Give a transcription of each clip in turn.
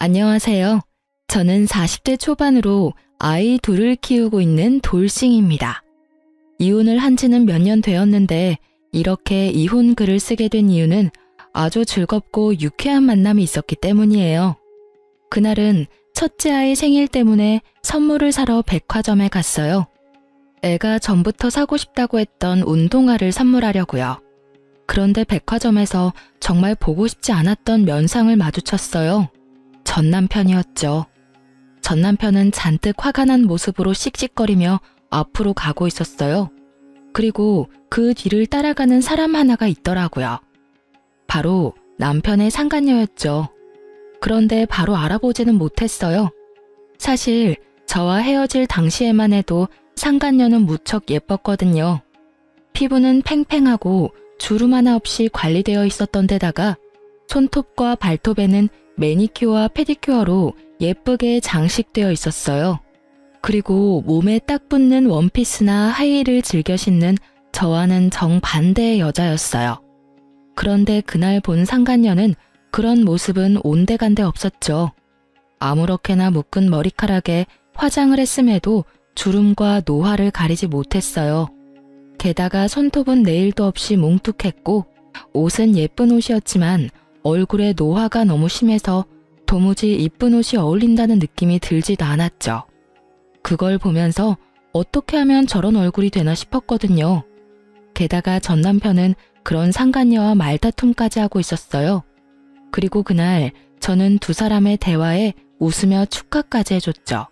안녕하세요. 저는 40대 초반으로 아이 둘을 키우고 있는 돌싱입니다. 이혼을 한 지는 몇 년 되었는데 이렇게 이혼 글을 쓰게 된 이유는 아주 즐겁고 유쾌한 만남이 있었기 때문이에요. 그날은 첫째 아이 생일 때문에 선물을 사러 백화점에 갔어요. 애가 전부터 사고 싶다고 했던 운동화를 선물하려고요. 그런데 백화점에서 정말 보고 싶지 않았던 면상을 마주쳤어요. 전 남편이었죠. 전 남편은 잔뜩 화가 난 모습으로 씩씩거리며 앞으로 가고 있었어요. 그리고 그 뒤를 따라가는 사람 하나가 있더라고요. 바로 남편의 상간녀였죠. 그런데 바로 알아보지는 못했어요. 사실 저와 헤어질 당시에만 해도 상간녀는 무척 예뻤거든요. 피부는 팽팽하고 주름 하나 없이 관리되어 있었던 데다가 손톱과 발톱에는 매니큐어와 페디큐어로 예쁘게 장식되어 있었어요. 그리고 몸에 딱 붙는 원피스나 하이힐을 즐겨 신는 저와는 정반대의 여자였어요. 그런데 그날 본 상간녀는 그런 모습은 온데간데 없었죠. 아무렇게나 묶은 머리카락에 화장을 했음에도 주름과 노화를 가리지 못했어요. 게다가 손톱은 네일도 없이 뭉툭했고 옷은 예쁜 옷이었지만 얼굴에 노화가 너무 심해서 도무지 이쁜 옷이 어울린다는 느낌이 들지도 않았죠. 그걸 보면서 어떻게 하면 저런 얼굴이 되나 싶었거든요. 게다가 전 남편은 그런 상간녀와 말다툼까지 하고 있었어요. 그리고 그날 저는 두 사람의 대화에 웃으며 축하까지 해줬죠.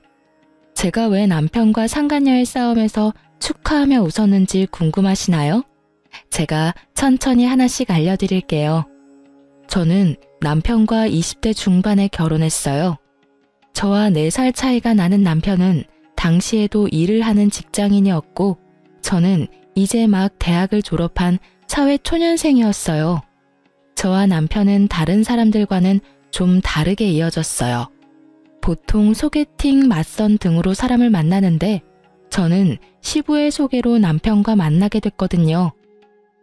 제가 왜 남편과 상간녀의 싸움에서 축하하며 웃었는지 궁금하시나요? 제가 천천히 하나씩 알려드릴게요. 저는 남편과 20대 중반에 결혼했어요. 저와 4살 차이가 나는 남편은 당시에도 일을 하는 직장인이었고 저는 이제 막 대학을 졸업한 사회초년생이었어요. 저와 남편은 다른 사람들과는 좀 다르게 이어졌어요. 보통 소개팅, 맞선 등으로 사람을 만나는데 저는 시부의 소개로 남편과 만나게 됐거든요.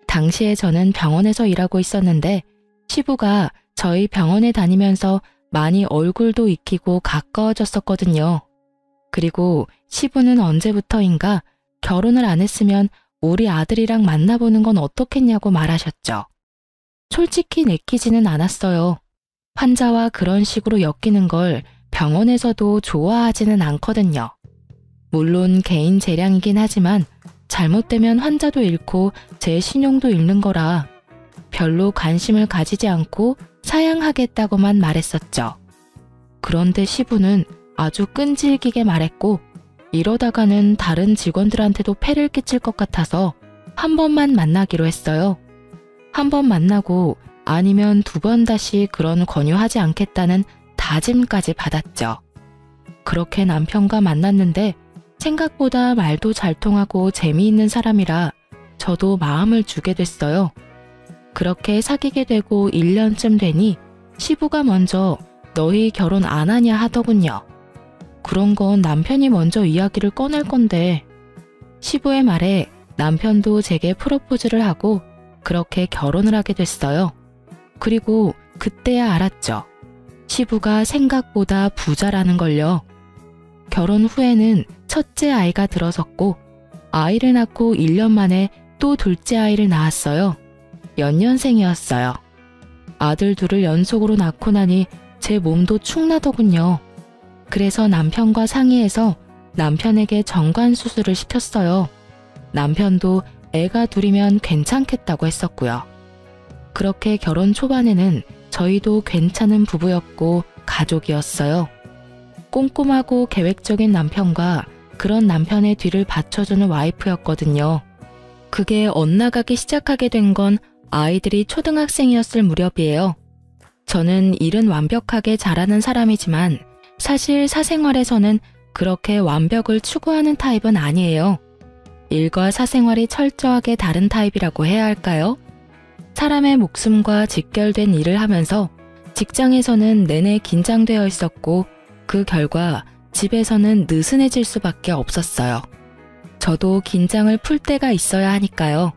당시에 저는 병원에서 일하고 있었는데 시부가 저희 병원에 다니면서 많이 얼굴도 익히고 가까워졌었거든요. 그리고 시부는 언제부터인가 결혼을 안 했으면 우리 아들이랑 만나보는 건 어떻겠냐고 말하셨죠. 솔직히 내키지는 않았어요. 환자와 그런 식으로 엮이는 걸 병원에서도 좋아하지는 않거든요. 물론 개인 재량이긴 하지만 잘못되면 환자도 잃고 제 신용도 잃는 거라 별로 관심을 가지지 않고 사양하겠다고만 말했었죠. 그런데 시부는 아주 끈질기게 말했고 이러다가는 다른 직원들한테도 폐를 끼칠 것 같아서 한 번만 만나기로 했어요. 한 번 만나고 아니면 2번 다시 그런 권유하지 않겠다는 다짐까지 받았죠. 그렇게 남편과 만났는데 생각보다 말도 잘 통하고 재미있는 사람이라 저도 마음을 주게 됐어요. 그렇게 사귀게 되고 1년쯤 되니 시부가 먼저 너희 결혼 안 하냐 하더군요. 그런 건 남편이 먼저 이야기를 꺼낼 건데 시부의 말에 남편도 제게 프로포즈를 하고 그렇게 결혼을 하게 됐어요. 그리고 그때야 알았죠. 시부가 생각보다 부자라는 걸요. 결혼 후에는 첫째 아이가 들어섰고 아이를 낳고 1년 만에 또 둘째 아이를 낳았어요. 연년생이었어요. 아들 둘을 연속으로 낳고 나니 제 몸도 축나더군요. 그래서 남편과 상의해서 남편에게 정관수술을 시켰어요. 남편도 애가 둘이면 괜찮겠다고 했었고요. 그렇게 결혼 초반에는 저희도 괜찮은 부부였고 가족이었어요. 꼼꼼하고 계획적인 남편과 그런 남편의 뒤를 받쳐주는 와이프였거든요. 그게 엇나가기 시작하게 된 건 아이들이 초등학생이었을 무렵이에요. 저는 일은 완벽하게 잘하는 사람이지만 사실 사생활에서는 그렇게 완벽을 추구하는 타입은 아니에요. 일과 사생활이 철저하게 다른 타입이라고 해야 할까요? 사람의 목숨과 직결된 일을 하면서 직장에서는 내내 긴장되어 있었고 그 결과 집에서는 느슨해질 수밖에 없었어요. 저도 긴장을 풀 때가 있어야 하니까요.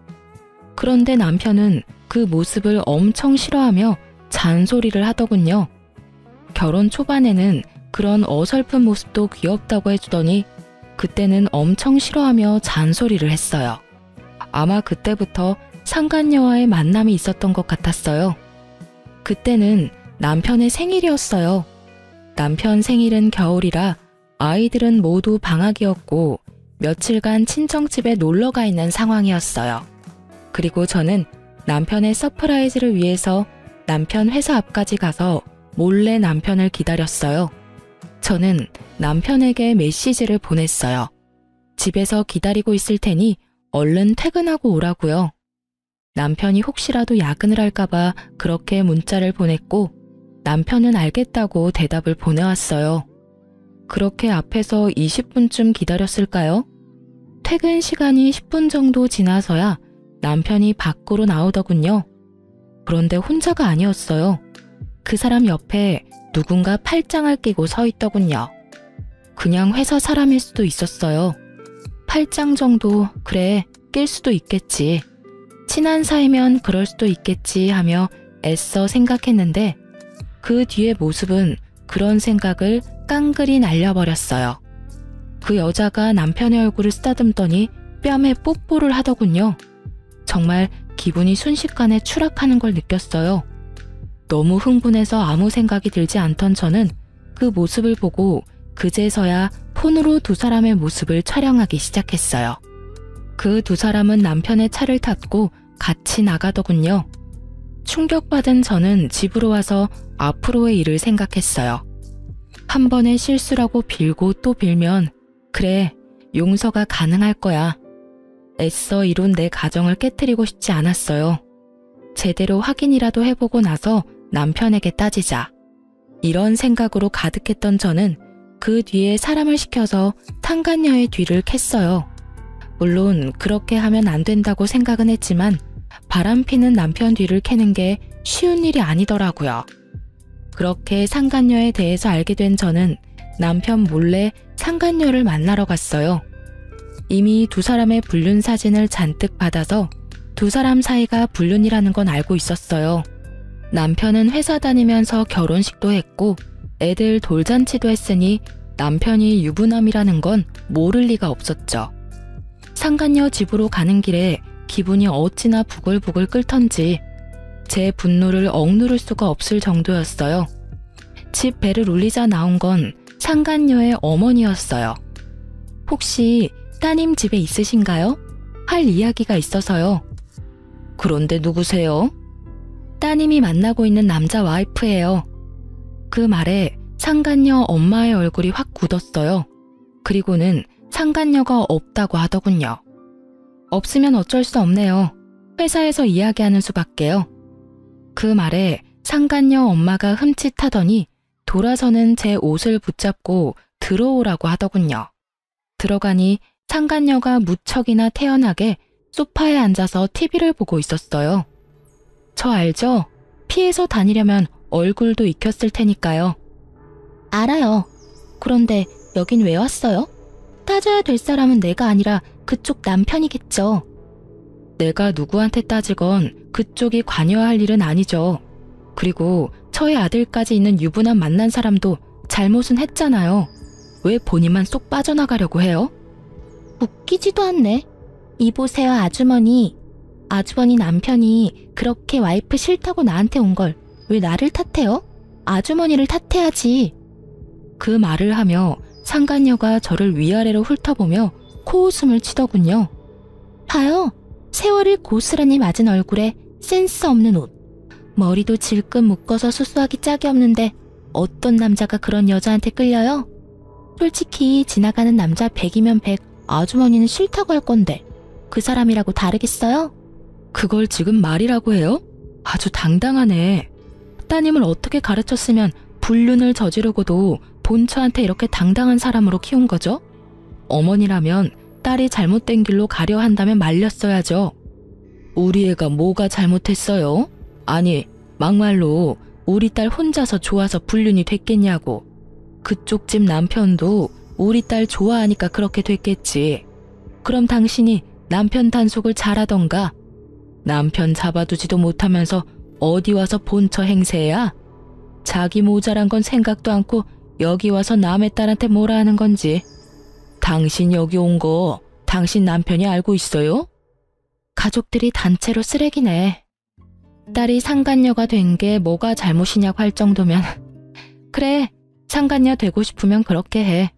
그런데 남편은 그 모습을 엄청 싫어하며 잔소리를 하더군요. 결혼 초반에는 그런 어설픈 모습도 귀엽다고 해주더니 그때는 엄청 싫어하며 잔소리를 했어요. 아마 그때부터 상간녀와의 만남이 있었던 것 같았어요. 그때는 남편의 생일이었어요. 남편 생일은 겨울이라 아이들은 모두 방학이었고 며칠간 친정집에 놀러가 있는 상황이었어요. 그리고 저는 남편의 서프라이즈를 위해서 남편 회사 앞까지 가서 몰래 남편을 기다렸어요. 저는 남편에게 메시지를 보냈어요. 집에서 기다리고 있을 테니 얼른 퇴근하고 오라고요. 남편이 혹시라도 야근을 할까봐 그렇게 문자를 보냈고 남편은 알겠다고 대답을 보내왔어요. 그렇게 앞에서 20분쯤 기다렸을까요? 퇴근 시간이 10분 정도 지나서야 남편이 밖으로 나오더군요. 그런데 혼자가 아니었어요. 그 사람 옆에 누군가 팔짱을 끼고 서 있더군요. 그냥 회사 사람일 수도 있었어요. 팔짱 정도 그래 낄 수도 있겠지. 친한 사이면 그럴 수도 있겠지 하며 애써 생각했는데 그 뒤의 모습은 그런 생각을 깡그리 날려버렸어요. 그 여자가 남편의 얼굴을 쓰다듬더니 뺨에 뽀뽀를 하더군요. 정말 기분이 순식간에 추락하는 걸 느꼈어요. 너무 흥분해서 아무 생각이 들지 않던 저는 그 모습을 보고 그제서야 폰으로 두 사람의 모습을 촬영하기 시작했어요. 그 두 사람은 남편의 차를 탔고 같이 나가더군요. 충격받은 저는 집으로 와서 앞으로의 일을 생각했어요. 한 번의 실수라고 빌고 또 빌면 그래, 용서가 가능할 거야. 애써 이룬 내 가정을 깨트리고 싶지 않았어요. 제대로 확인이라도 해보고 나서 남편에게 따지자. 이런 생각으로 가득했던 저는 그 뒤에 사람을 시켜서 상간녀의 뒤를 캤어요. 물론 그렇게 하면 안 된다고 생각은 했지만 바람피는 남편 뒤를 캐는 게 쉬운 일이 아니더라고요. 그렇게 상간녀에 대해서 알게 된 저는 남편 몰래 상간녀를 만나러 갔어요. 이미 두 사람의 불륜 사진을 잔뜩 받아서 두 사람 사이가 불륜이라는 건 알고 있었어요. 남편은 회사 다니면서 결혼식도 했고 애들 돌잔치도 했으니 남편이 유부남이라는 건 모를 리가 없었죠. 상간녀 집으로 가는 길에 기분이 어찌나 부글부글 끓던지 제 분노를 억누를 수가 없을 정도였어요. 집 벨을 울리자 나온 건 상간녀의 어머니였어요. 혹시 따님 집에 있으신가요? 할 이야기가 있어서요. 그런데 누구세요? 따님이 만나고 있는 남자 와이프예요. 그 말에 상간녀 엄마의 얼굴이 확 굳었어요. 그리고는 상간녀가 없다고 하더군요. 없으면 어쩔 수 없네요. 회사에서 이야기하는 수밖에요. 그 말에 상간녀 엄마가 흠칫하더니 돌아서는 제 옷을 붙잡고 들어오라고 하더군요. 들어가니 상간녀가 무척이나 태연하게 소파에 앉아서 TV를 보고 있었어요. 저 알죠? 피해서 다니려면 얼굴도 익혔을 테니까요. 알아요. 그런데 여긴 왜 왔어요? 따져야 될 사람은 내가 아니라 그쪽 남편이겠죠. 내가 누구한테 따지건 그쪽이 관여할 일은 아니죠. 그리고 저의 아들까지 있는 유부남 만난 사람도 잘못은 했잖아요. 왜 본인만 쏙 빠져나가려고 해요? 웃기지도 않네. 이보세요 아주머니. 아주머니 남편이 그렇게 와이프 싫다고 나한테 온 걸 왜 나를 탓해요? 아주머니를 탓해야지. 그 말을 하며 상간녀가 저를 위아래로 훑어보며 코웃음을 치더군요. 봐요. 세월을 고스란히 맞은 얼굴에 센스 없는 옷. 머리도 질끈 묶어서 수수하기 짝이 없는데 어떤 남자가 그런 여자한테 끌려요? 솔직히 지나가는 남자 100이면 100 아주머니는 싫다고 할 건데 그 사람이라고 다르겠어요? 그걸 지금 말이라고 해요? 아주 당당하네. 따님을 어떻게 가르쳤으면 불륜을 저지르고도 본처한테 이렇게 당당한 사람으로 키운 거죠? 어머니라면 딸이 잘못된 길로 가려 한다면 말렸어야죠. 우리 애가 뭐가 잘못했어요? 아니, 막말로 우리 딸 혼자서 좋아서 불륜이 됐겠냐고. 그쪽 집 남편도 우리 딸 좋아하니까 그렇게 됐겠지. 그럼 당신이 남편 단속을 잘하던가. 남편 잡아두지도 못하면서 어디 와서 본처 행세야? 자기 모자란 건 생각도 않고 여기 와서 남의 딸한테 뭐라 하는 건지. 당신 여기 온 거 당신 남편이 알고 있어요? 가족들이 단체로 쓰레기네. 딸이 상간녀가 된 게 뭐가 잘못이냐고 할 정도면 그래, 상간녀 되고 싶으면 그렇게 해.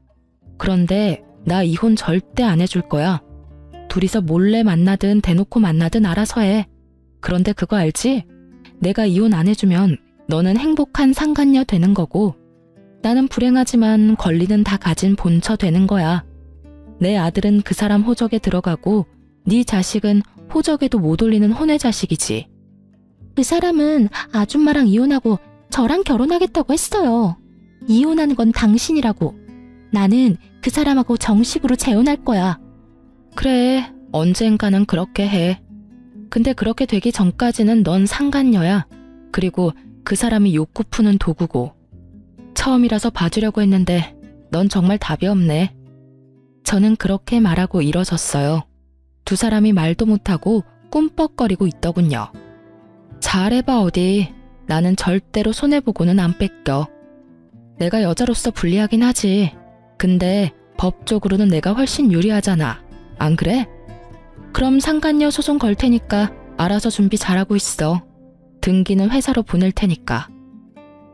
그런데 나 이혼 절대 안 해줄 거야. 둘이서 몰래 만나든 대놓고 만나든 알아서 해. 그런데 그거 알지? 내가 이혼 안 해주면 너는 행복한 상간녀 되는 거고 나는 불행하지만 권리는 다 가진 본처 되는 거야. 내 아들은 그 사람 호적에 들어가고 네 자식은 호적에도 못 올리는 혼외 자식이지. 그 사람은 아줌마랑 이혼하고 저랑 결혼하겠다고 했어요. 이혼하는 건 당신이라고. 나는 그 사람하고 정식으로 재혼할 거야. 그래, 언젠가는 그렇게 해. 근데 그렇게 되기 전까지는 넌 상간녀야. 그리고 그 사람이 욕구 푸는 도구고. 처음이라서 봐주려고 했는데 넌 정말 답이 없네. 저는 그렇게 말하고 일어섰어요. 두 사람이 말도 못하고 꿈뻑거리고 있더군요. 잘해봐 어디. 나는 절대로 손해보고는 안 뺏겨. 내가 여자로서 불리하긴 하지. 근데 법적으로는 내가 훨씬 유리하잖아. 안 그래? 그럼 상간녀 소송 걸 테니까 알아서 준비 잘하고 있어. 등기는 회사로 보낼 테니까.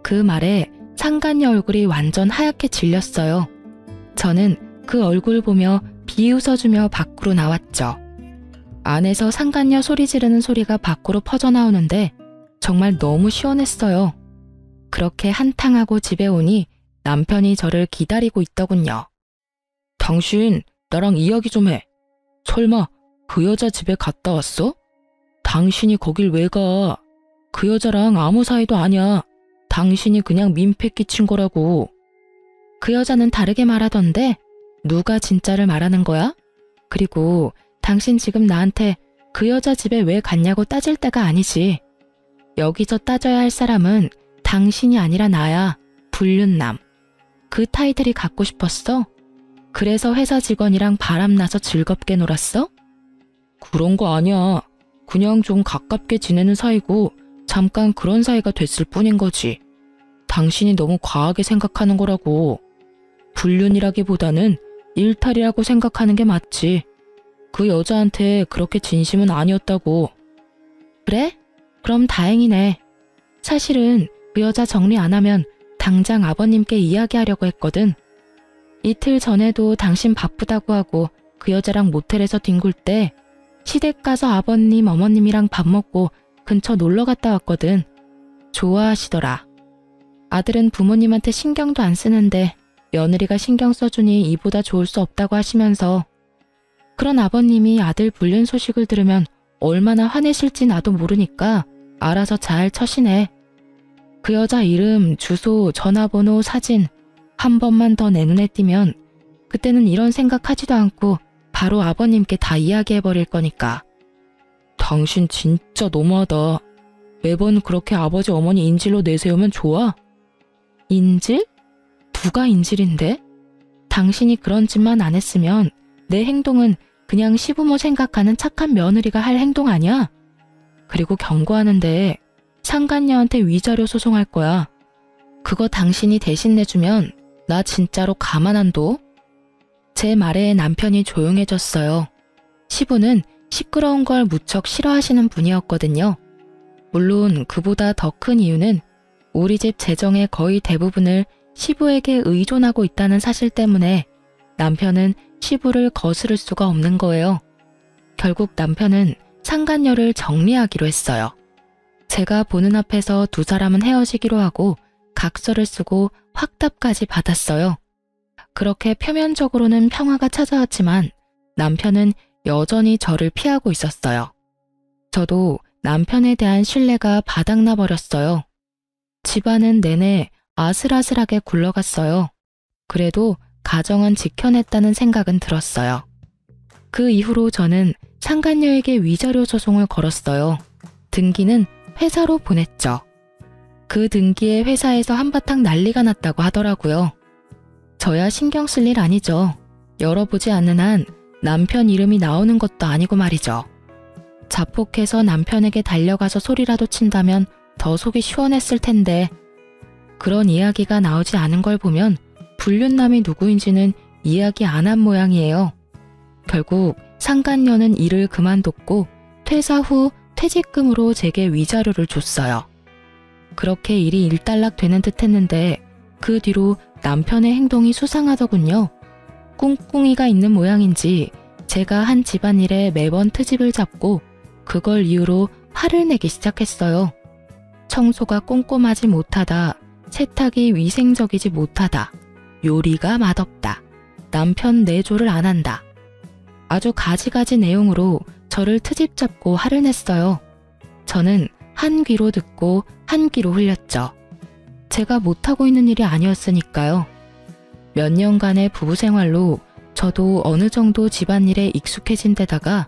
그 말에 상간녀 얼굴이 완전 하얗게 질렸어요. 저는 그 얼굴 보며 비웃어주며 밖으로 나왔죠. 안에서 상간녀 소리 지르는 소리가 밖으로 퍼져나오는데 정말 너무 시원했어요. 그렇게 한탕하고 집에 오니 남편이 저를 기다리고 있더군요. 당신 나랑 이야기 좀 해. 설마 그 여자 집에 갔다 왔어? 당신이 거길 왜 가? 그 여자랑 아무 사이도 아니야. 당신이 그냥 민폐 끼친 거라고. 그 여자는 다르게 말하던데 누가 진짜를 말하는 거야? 그리고 당신 지금 나한테 그 여자 집에 왜 갔냐고 따질 때가 아니지. 여기서 따져야 할 사람은 당신이 아니라 나야. 불륜남. 그 타이틀이 갖고 싶었어? 그래서 회사 직원이랑 바람나서 즐겁게 놀았어? 그런 거 아니야. 그냥 좀 가깝게 지내는 사이고 잠깐 그런 사이가 됐을 뿐인 거지. 당신이 너무 과하게 생각하는 거라고. 불륜이라기보다는 일탈이라고 생각하는 게 맞지. 그 여자한테 그렇게 진심은 아니었다고. 그래? 그럼 다행이네. 사실은 그 여자 정리 안 하면 당장 아버님께 이야기하려고 했거든. 이틀 전에도 당신 바쁘다고 하고 그 여자랑 모텔에서 뒹굴 때 시댁 가서 아버님, 어머님이랑 밥 먹고 근처 놀러 갔다 왔거든. 좋아하시더라. 아들은 부모님한테 신경도 안 쓰는데 며느리가 신경 써주니 이보다 좋을 수 없다고 하시면서 그런 아버님이 아들 불륜 소식을 들으면 얼마나 화내실지 나도 모르니까 알아서 잘 처시네. 그 여자 이름, 주소, 전화번호, 사진 한 번만 더 내 눈에 띄면 그때는 이런 생각하지도 않고 바로 아버님께 다 이야기해버릴 거니까. 당신 진짜 너무하다. 매번 그렇게 아버지 어머니 인질로 내세우면 좋아? 인질? 누가 인질인데? 당신이 그런 짓만 안 했으면 내 행동은 그냥 시부모 생각하는 착한 며느리가 할 행동 아니야? 그리고 경고하는데 상간녀한테 위자료 소송할 거야. 그거 당신이 대신 내주면 나 진짜로 가만 안 둬? 제 말에 남편이 조용해졌어요. 시부는 시끄러운 걸 무척 싫어하시는 분이었거든요. 물론 그보다 더 큰 이유는 우리 집 재정의 거의 대부분을 시부에게 의존하고 있다는 사실 때문에 남편은 시부를 거스를 수가 없는 거예요. 결국 남편은 상간녀를 정리하기로 했어요. 제가 보는 앞에서 두 사람은 헤어지기로 하고 각서를 쓰고 확답까지 받았어요. 그렇게 표면적으로는 평화가 찾아왔지만 남편은 여전히 저를 피하고 있었어요. 저도 남편에 대한 신뢰가 바닥나 버렸어요. 집안은 내내 아슬아슬하게 굴러갔어요. 그래도 가정은 지켜냈다는 생각은 들었어요. 그 이후로 저는 상간녀에게 위자료 소송을 걸었어요. 등기는 회사로 보냈죠. 그 등기에 회사에서 한바탕 난리가 났다고 하더라고요. 저야 신경 쓸 일 아니죠. 열어보지 않는 한 남편 이름이 나오는 것도 아니고 말이죠. 자폭해서 남편에게 달려가서 소리라도 친다면 더 속이 시원했을 텐데 그런 이야기가 나오지 않은 걸 보면 불륜남이 누구인지는 이야기 안 한 모양이에요. 결국 상간녀는 일을 그만뒀고 퇴사 후 퇴직금으로 제게 위자료를 줬어요. 그렇게 일이 일단락되는 듯 했는데 그 뒤로 남편의 행동이 수상하더군요. 꿍꿍이가 있는 모양인지 제가 한 집안일에 매번 트집을 잡고 그걸 이유로 화를 내기 시작했어요. 청소가 꼼꼼하지 못하다, 세탁이 위생적이지 못하다, 요리가 맛없다, 남편 내조를 안 한다. 아주 가지가지 내용으로 저를 트집 잡고 화를 냈어요. 저는 한 귀로 듣고 한 귀로 흘렸죠. 제가 못하고 있는 일이 아니었으니까요. 몇 년간의 부부 생활로 저도 어느 정도 집안일에 익숙해진 데다가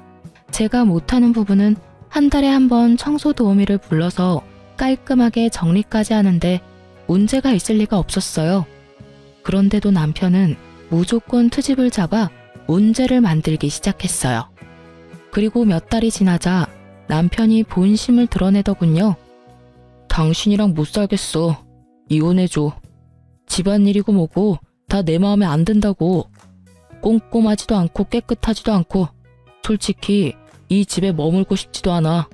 제가 못하는 부분은 한 달에 한 번 청소 도우미를 불러서 깔끔하게 정리까지 하는데 문제가 있을 리가 없었어요. 그런데도 남편은 무조건 트집을 잡아 문제를 만들기 시작했어요. 그리고 몇 달이 지나자 남편이 본심을 드러내더군요. 당신이랑 못 살겠어. 이혼해줘. 집안일이고 뭐고 다 내 마음에 안 든다고. 꼼꼼하지도 않고 깨끗하지도 않고 솔직히 이 집에 머물고 싶지도 않아.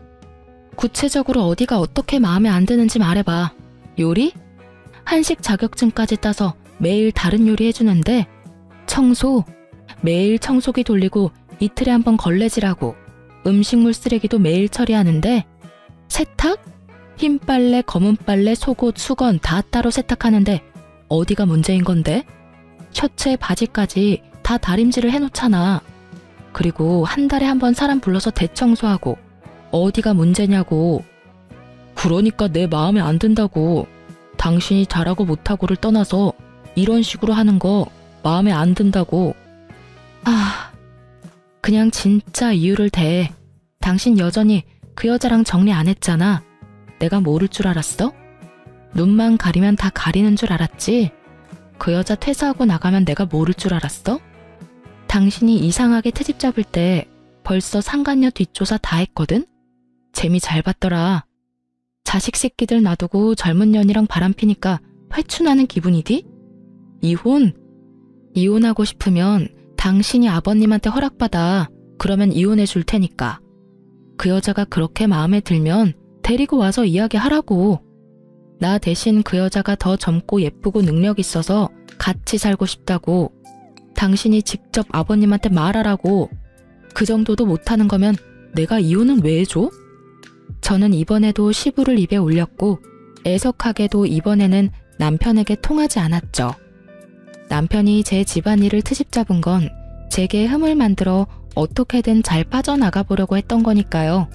구체적으로 어디가 어떻게 마음에 안 드는지 말해봐. 요리? 한식 자격증까지 따서 매일 다른 요리 해주는데 청소? 매일 청소기 돌리고 이틀에 한 번 걸레질하고 음식물 쓰레기도 매일 처리하는데 세탁? 흰 빨래, 검은 빨래, 속옷, 수건 다 따로 세탁하는데 어디가 문제인 건데? 셔츠에 바지까지 다 다림질을 해놓잖아. 그리고 한 달에 한 번 사람 불러서 대청소하고 어디가 문제냐고. 그러니까 내 마음에 안 든다고. 당신이 잘하고 못하고를 떠나서 이런 식으로 하는 거 마음에 안 든다고. 아, 그냥 진짜 이유를 대. 당신 여전히 그 여자랑 정리 안 했잖아. 내가 모를 줄 알았어? 눈만 가리면 다 가리는 줄 알았지? 그 여자 퇴사하고 나가면 내가 모를 줄 알았어? 당신이 이상하게 트집 잡을 때 벌써 상간녀 뒷조사 다 했거든? 재미 잘 봤더라. 자식 새끼들 놔두고 젊은 년이랑 바람피니까 회춘하는 기분이디? 이혼? 이혼하고 싶으면 당신이 아버님한테 허락받아. 그러면 이혼해 줄 테니까. 그 여자가 그렇게 마음에 들면 데리고 와서 이야기하라고. 나 대신 그 여자가 더 젊고 예쁘고 능력 있어서 같이 살고 싶다고. 당신이 직접 아버님한테 말하라고. 그 정도도 못하는 거면 내가 이혼은 왜 해줘? 저는 이번에도 시부를 입에 올렸고 애석하게도 이번에는 남편에게 통하지 않았죠. 남편이 제 집안일을 트집 잡은 건 제게 흠을 만들어 어떻게든 잘 빠져나가 보려고 했던 거니까요.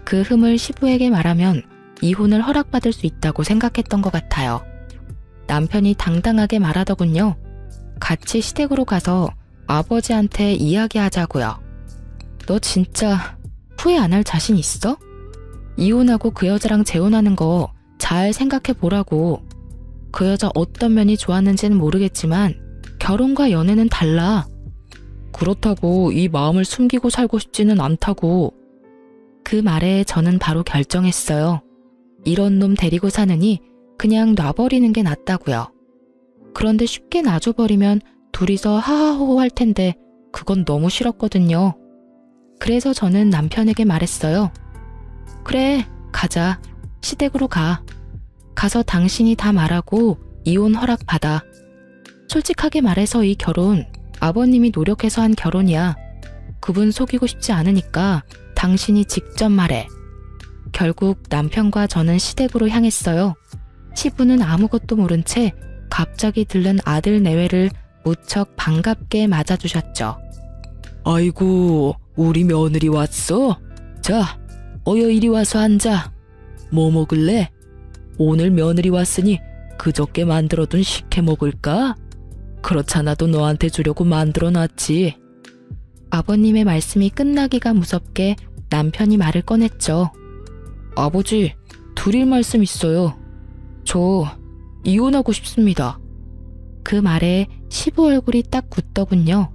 그 흠을 시부에게 말하면 이혼을 허락받을 수 있다고 생각했던 것 같아요. 남편이 당당하게 말하더군요. 같이 시댁으로 가서 아버지한테 이야기하자고요. 너 진짜 후회 안 할 자신 있어? 이혼하고 그 여자랑 재혼하는 거 잘 생각해 보라고. 그 여자 어떤 면이 좋았는지는 모르겠지만 결혼과 연애는 달라. 그렇다고 이 마음을 숨기고 살고 싶지는 않다고. 그 말에 저는 바로 결정했어요. 이런 놈 데리고 사느니 그냥 놔버리는 게 낫다고요. 그런데 쉽게 놔줘버리면 둘이서 하하호호 할 텐데 그건 너무 싫었거든요. 그래서 저는 남편에게 말했어요. 그래, 가자. 시댁으로 가. 가서 당신이 다 말하고 이혼 허락 받아. 솔직하게 말해서 이 결혼 아버님이 노력해서 한 결혼이야. 그분 속이고 싶지 않으니까 당신이 직접 말해. 결국 남편과 저는 시댁으로 향했어요. 시부는 아무것도 모른 채 갑자기 들른 아들 내외를 무척 반갑게 맞아주셨죠. 아이고, 우리 며느리 왔어? 자, 어여 이리 와서 앉아. 뭐 먹을래? 오늘 며느리 왔으니 그저께 만들어둔 식혜 먹을까? 그렇잖아도 너한테 주려고 만들어놨지. 아버님의 말씀이 끝나기가 무섭게 남편이 말을 꺼냈죠. 아버지, 드릴 말씀 있어요. 저 이혼하고 싶습니다. 그 말에 시부 얼굴이 딱 굳더군요.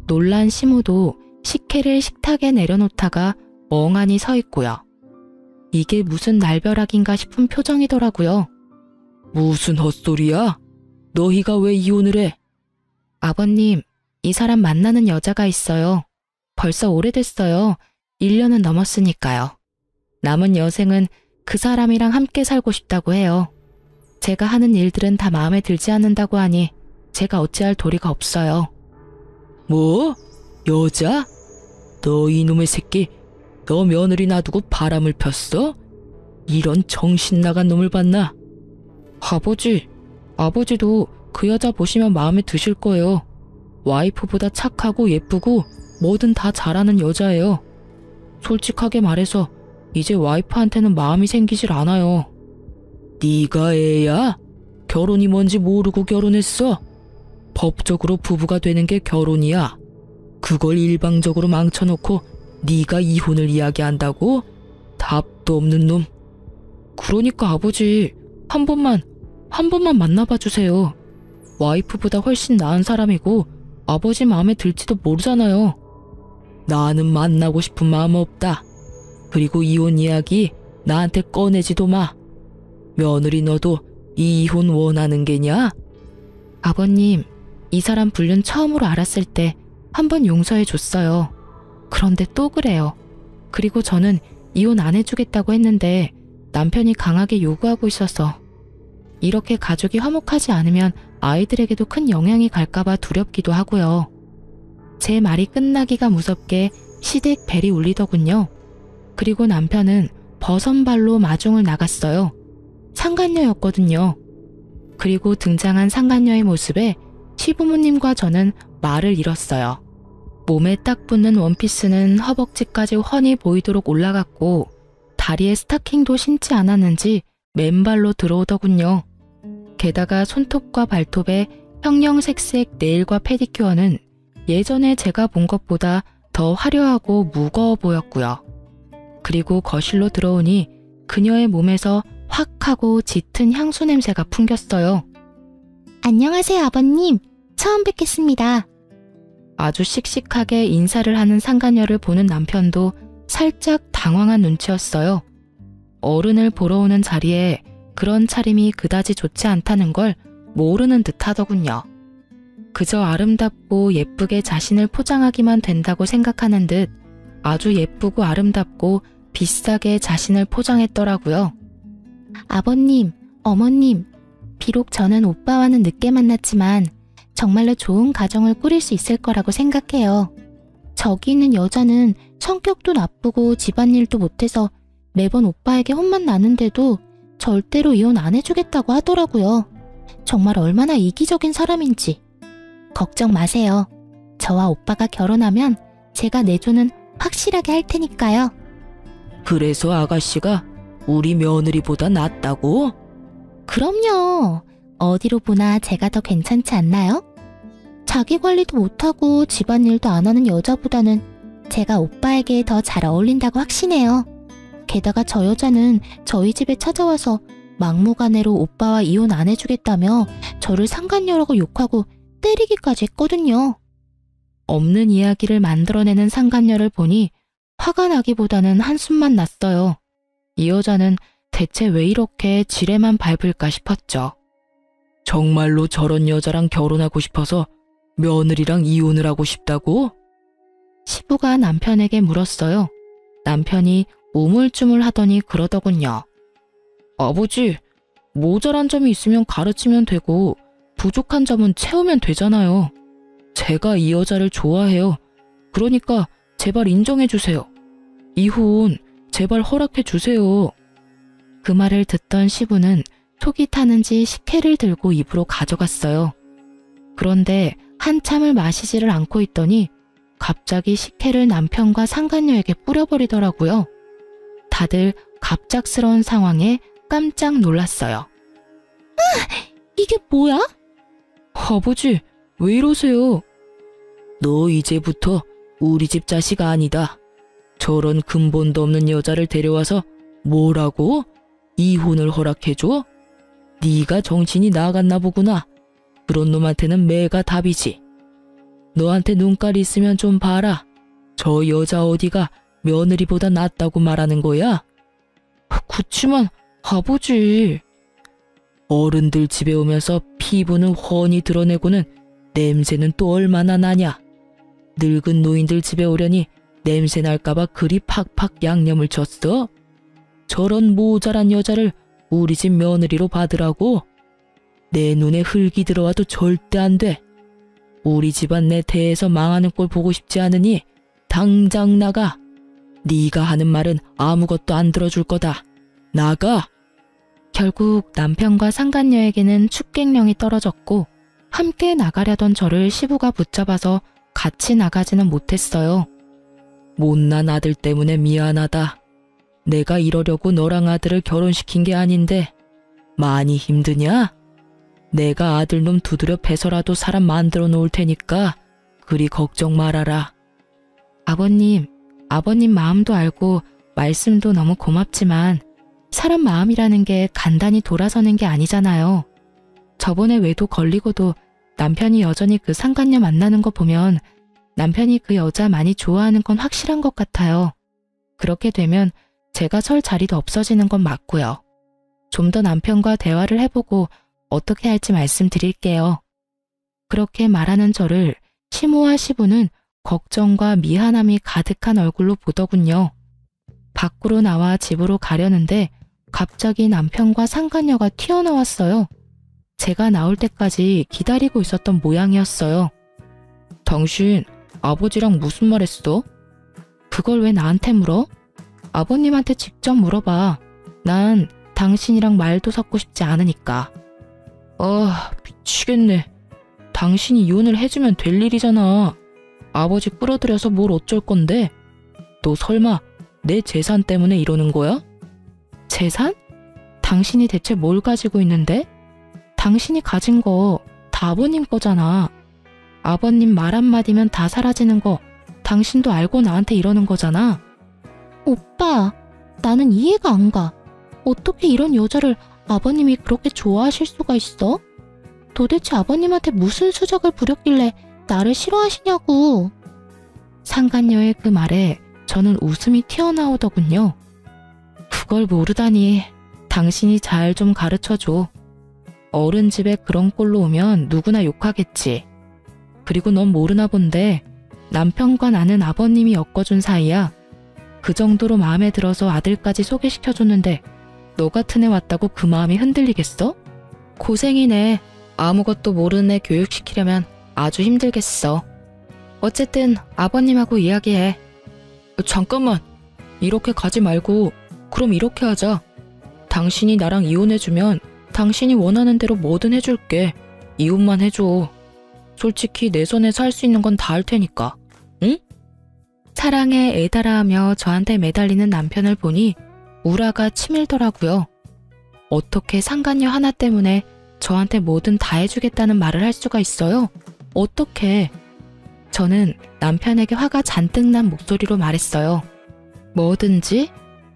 놀란 시모도 식혜를 식탁에 내려놓다가 멍하니 서 있고요. 이게 무슨 날벼락인가 싶은 표정이더라고요. 무슨 헛소리야? 너희가 왜 이혼을 해? 아버님, 이 사람 만나는 여자가 있어요. 벌써 오래됐어요. 1년은 넘었으니까요. 남은 여생은 그 사람이랑 함께 살고 싶다고 해요. 제가 하는 일들은 다 마음에 들지 않는다고 하니 제가 어찌할 도리가 없어요. 뭐? 여자? 너 이놈의 새끼, 너 며느리 놔두고 바람을 폈어? 이런 정신 나간 놈을 봤나? 아버지도 그 여자 보시면 마음에 드실 거예요. 와이프보다 착하고 예쁘고 뭐든 다 잘하는 여자예요. 솔직하게 말해서 이제 와이프한테는 마음이 생기질 않아요. 네가 애야? 결혼이 뭔지 모르고 결혼했어? 법적으로 부부가 되는 게 결혼이야. 그걸 일방적으로 망쳐놓고 네가 이혼을 이야기한다고? 답도 없는 놈. 그러니까 아버지, 한 번만 만나봐 주세요. 와이프보다 훨씬 나은 사람이고 아버지 마음에 들지도 모르잖아요. 나는 만나고 싶은 마음 없다. 그리고 이혼 이야기 나한테 꺼내지도 마. 며느리 너도 이혼 원하는 게냐? 아버님, 이 사람 불륜 처음으로 알았을 때 한 번 용서해 줬어요. 그런데 또 그래요. 그리고 저는 이혼 안 해주겠다고 했는데 남편이 강하게 요구하고 있어서 이렇게 가족이 화목하지 않으면 아이들에게도 큰 영향이 갈까봐 두렵기도 하고요. 제 말이 끝나기가 무섭게 시댁 벨이 울리더군요. 그리고 남편은 버선발로 마중을 나갔어요. 상간녀였거든요. 그리고 등장한 상간녀의 모습에 시부모님과 저는 말을 잃었어요. 몸에 딱 붙는 원피스는 허벅지까지 훤히 보이도록 올라갔고 다리에 스타킹도 신지 않았는지 맨발로 들어오더군요. 게다가 손톱과 발톱에 형형색색 네일과 페디큐어는 예전에 제가 본 것보다 더 화려하고 무거워 보였고요. 그리고 거실로 들어오니 그녀의 몸에서 확 하고 짙은 향수 냄새가 풍겼어요. 안녕하세요, 아버님. 처음 뵙겠습니다. 아주 씩씩하게 인사를 하는 상간녀를 보는 남편도 살짝 당황한 눈치였어요. 어른을 보러 오는 자리에 그런 차림이 그다지 좋지 않다는 걸 모르는 듯 하더군요. 그저 아름답고 예쁘게 자신을 포장하기만 된다고 생각하는 듯 아주 예쁘고 아름답고 비싸게 자신을 포장했더라고요. 아버님, 어머님, 비록 저는 오빠와는 늦게 만났지만 정말로 좋은 가정을 꾸릴 수 있을 거라고 생각해요. 저기 있는 여자는 성격도 나쁘고 집안일도 못해서 매번 오빠에게 혼만 나는데도 절대로 이혼 안 해주겠다고 하더라고요. 정말 얼마나 이기적인 사람인지. 걱정 마세요. 저와 오빠가 결혼하면 제가 내조는 확실하게 할 테니까요. 그래서 아가씨가 우리 며느리보다 낫다고? 그럼요. 어디로 보나 제가 더 괜찮지 않나요? 자기 관리도 못하고 집안일도 안 하는 여자보다는 제가 오빠에게 더 잘 어울린다고 확신해요. 게다가 저 여자는 저희 집에 찾아와서 막무가내로 오빠와 이혼 안 해주겠다며 저를 상간녀라고 욕하고 때리기까지 했거든요. 없는 이야기를 만들어내는 상간녀를 보니 화가 나기보다는 한숨만 났어요. 이 여자는 대체 왜 이렇게 지레만 밟을까 싶었죠. 정말로 저런 여자랑 결혼하고 싶어서 며느리랑 이혼을 하고 싶다고? 시부가 남편에게 물었어요. 남편이 우물쭈물 하더니 그러더군요. 아버지, 모자란 점이 있으면 가르치면 되고 부족한 점은 채우면 되잖아요. 제가 이 여자를 좋아해요. 그러니까 제발 인정해 주세요. 이혼 제발 허락해 주세요. 그 말을 듣던 시부는 속이 타는지 식혜를 들고 입으로 가져갔어요. 그런데 한참을 마시지를 않고 있더니 갑자기 식혜를 남편과 상간녀에게 뿌려버리더라고요. 다들 갑작스러운 상황에 깜짝 놀랐어요. 이게 뭐야? 아버지, 왜 이러세요? 너 이제부터 우리 집 자식 아니다. 저런 근본도 없는 여자를 데려와서 뭐라고? 이혼을 허락해줘? 네가 정신이 나갔나 보구나. 그런 놈한테는 매가 답이지. 너한테 눈깔이 있으면 좀 봐라. 저 여자 어디가 며느리보다 낫다고 말하는 거야? 그치만 아버지... 어른들 집에 오면서 피부는 훤히 드러내고는 냄새는 또 얼마나 나냐. 늙은 노인들 집에 오려니 냄새 날까봐 그리 팍팍 양념을 쳤어. 저런 모자란 여자를 우리 집 며느리로 받으라고? 내 눈에 흙이 들어와도 절대 안 돼. 우리 집안 내 대에서 망하는 꼴 보고 싶지 않으니 당장 나가. 네가 하는 말은 아무것도 안 들어줄 거다. 나가! 결국 남편과 상간녀에게는 축객령이 떨어졌고 함께 나가려던 저를 시부가 붙잡아서 같이 나가지는 못했어요. 못난 아들 때문에 미안하다. 내가 이러려고 너랑 아들을 결혼시킨 게 아닌데 많이 힘드냐? 내가 아들놈 두드려 패서라도 사람 만들어 놓을 테니까 그리 걱정 말아라. 아버님 마음도 알고 말씀도 너무 고맙지만 사람 마음이라는 게 간단히 돌아서는 게 아니잖아요. 저번에 외도 걸리고도 남편이 여전히 그 상간녀 만나는 거 보면 남편이 그 여자 많이 좋아하는 건 확실한 것 같아요. 그렇게 되면 제가 설 자리도 없어지는 건 맞고요. 좀 더 남편과 대화를 해보고 어떻게 할지 말씀드릴게요. 그렇게 말하는 저를 시모와 시부는 걱정과 미안함이 가득한 얼굴로 보더군요. 밖으로 나와 집으로 가려는데 갑자기 남편과 상간녀가 튀어나왔어요. 제가 나올 때까지 기다리고 있었던 모양이었어요. 당신 아버지랑 무슨 말 했어? 그걸 왜 나한테 물어? 아버님한테 직접 물어봐. 난 당신이랑 말도 섞고 싶지 않으니까. 아, 미치겠네. 당신이 이혼을 해주면 될 일이잖아. 아버지 끌어들여서 뭘 어쩔 건데? 너 설마 내 재산 때문에 이러는 거야? 재산? 당신이 대체 뭘 가지고 있는데? 당신이 가진 거 다 아버님 거잖아. 아버님 말 한마디면 다 사라지는 거 당신도 알고 나한테 이러는 거잖아. 오빠, 나는 이해가 안 가. 어떻게 이런 여자를 아버님이 그렇게 좋아하실 수가 있어? 도대체 아버님한테 무슨 수작을 부렸길래 나를 싫어하시냐고. 상간녀의 그 말에 저는 웃음이 튀어나오더군요. 그걸 모르다니. 당신이 잘 좀 가르쳐줘. 어른 집에 그런 꼴로 오면 누구나 욕하겠지. 그리고 넌 모르나 본데 남편과 나는 아버님이 엮어준 사이야. 그 정도로 마음에 들어서 아들까지 소개시켜줬는데 너 같은 애 왔다고 그 마음이 흔들리겠어? 고생이네. 아무것도 모르는 애 교육시키려면 아주 힘들겠어. 어쨌든 아버님하고 이야기해. 잠깐만. 이렇게 가지 말고 그럼 이렇게 하자. 당신이 나랑 이혼해주면 당신이 원하는 대로 뭐든 해줄게. 이혼만 해줘. 솔직히 내 손에서 할 수 있는 건 다 할 테니까. 응? 사랑에 애달아하며 저한테 매달리는 남편을 보니 우라가 치밀더라고요. 어떻게 상간녀 하나 때문에 저한테 뭐든 다 해주겠다는 말을 할 수가 있어요? 어떻게? 저는 남편에게 화가 잔뜩 난 목소리로 말했어요. 뭐든지?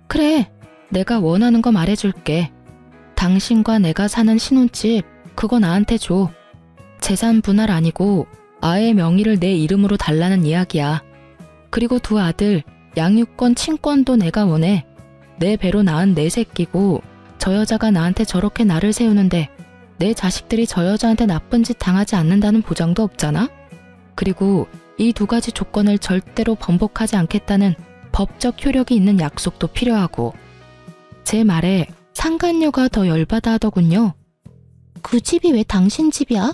그래, 내가 원하는 거 말해줄게. 당신과 내가 사는 신혼집, 그거 나한테 줘. 재산 분할 아니고 아의 명의를 내 이름으로 달라는 이야기야. 그리고 두 아들, 양육권, 친권도 내가 원해. 내 배로 낳은 내 새끼고 저 여자가 나한테 저렇게 나를 세우는데 내 자식들이 저 여자한테 나쁜 짓 당하지 않는다는 보장도 없잖아? 그리고 이 두 가지 조건을 절대로 번복하지 않겠다는 법적 효력이 있는 약속도 필요하고. 제 말에 상간녀가 더 열받아 하더군요. 그 집이 왜 당신 집이야?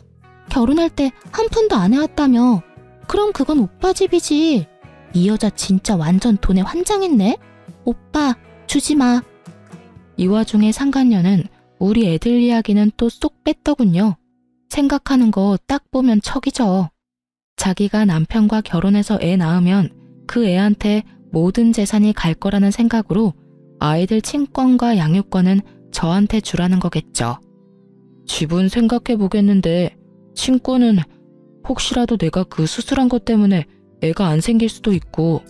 결혼할 때 한 푼도 안 해왔다며. 그럼 그건 오빠 집이지. 이 여자 진짜 완전 돈에 환장했네. 오빠, 주지 마. 이 와중에 상간녀는 우리 애들 이야기는 또 쏙 뺐더군요. 생각하는 거 딱 보면 척이죠. 자기가 남편과 결혼해서 애 낳으면 그 애한테 모든 재산이 갈 거라는 생각으로 아이들 친권과 양육권은 저한테 주라는 거겠죠. 집은 생각해 보겠는데 친권은 혹시라도 내가 그 수술한 것 때문에 애가 안 생길 수도 있고,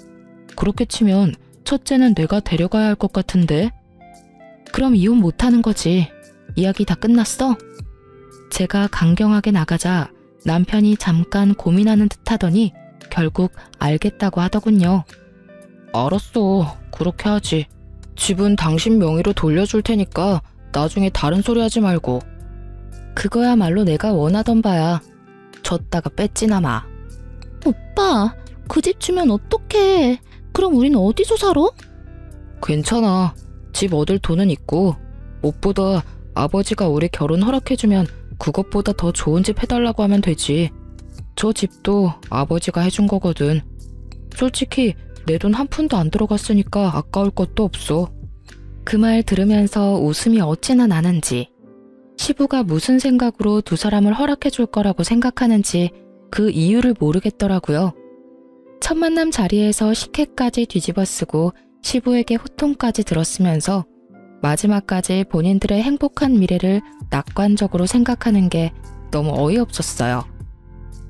그렇게 치면 첫째는 내가 데려가야 할 것 같은데. 그럼 이혼 못하는 거지. 이야기 다 끝났어? 제가 강경하게 나가자 남편이 잠깐 고민하는 듯 하더니 결국 알겠다고 하더군요. 알았어. 그렇게 하지. 집은 당신 명의로 돌려줄 테니까 나중에 다른 소리 하지 말고 그거야말로 내가 원하던 바야. 줬다가 뺐지나 마. 오빠, 그 집 주면 어떡해. 그럼 우린 어디서 살아? 괜찮아. 집 얻을 돈은 있고, 무엇보다 아버지가 우리 결혼 허락해주면 그것보다 더 좋은 집 해달라고 하면 되지. 저 집도 아버지가 해준 거거든. 솔직히 내 돈 한 푼도 안 들어갔으니까 아까울 것도 없어. 그 말 들으면서 웃음이 어찌나 나는지, 시부가 무슨 생각으로 두 사람을 허락해줄 거라고 생각하는지 그 이유를 모르겠더라고요. 첫 만남 자리에서 식혜까지 뒤집어 쓰고 시부에게 호통까지 들었으면서 마지막까지 본인들의 행복한 미래를 낙관적으로 생각하는 게 너무 어이없었어요.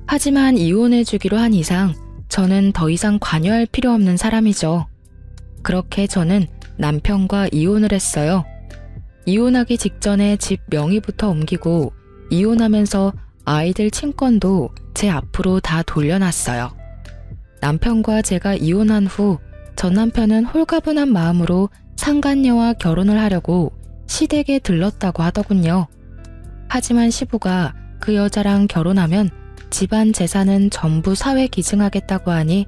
하지만 이혼해주기로 한 이상 저는 더 이상 관여할 필요 없는 사람이죠. 그렇게 저는 남편과 이혼을 했어요. 이혼하기 직전에 집 명의부터 옮기고 이혼하면서 아이들 친권도 제 앞으로 다 돌려놨어요. 남편과 제가 이혼한 후 전 남편은 홀가분한 마음으로 상간녀와 결혼을 하려고 시댁에 들렀다고 하더군요. 하지만 시부가 그 여자랑 결혼하면 집안 재산은 전부 사회 기증하겠다고 하니